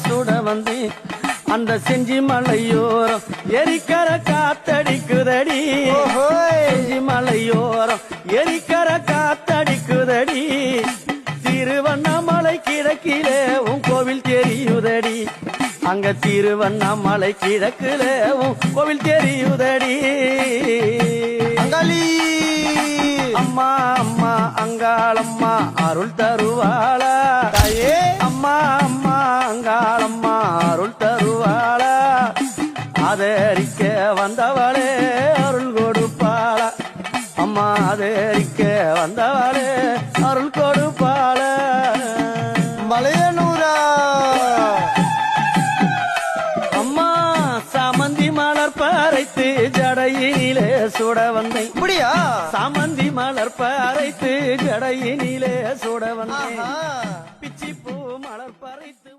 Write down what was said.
சுட வந்தேன் அந்த செஞ்சி மலையோரம் எரிக்கர காத்தடிக்குதடி செஞ்சி மலையோரம் எரிக்கர காத்தடிக்குதடி திருவண்ணாமலை கிழக்கிலே உன் கோவில் தெரியுதடி அங்க திருவண்ணாமலை கிழக்கிலே உன் கோவில் தெரியுதடி அம்மா அம்மா அங்காளம்மா அருள் தருவாளா தாயே அம்மா அம்மா அங்காளம்மா அருள் தருவாளா ஆதரிக்க வந்தவளே அருள் கொடுப்பாளா அம்மா ஆதரிக்க வந்தவளே அருள் கொடுப்பாளா மலையனூரா அம்மா சாமந்தி மலர் பறைத்து ஜடையினிலே சுட வந்தேன் இப்படியா சாமந்தி மலர் பறைத்து ஜடையினிலே சுட வந்தேன் பிச்சி பூ மலர் பறைத்து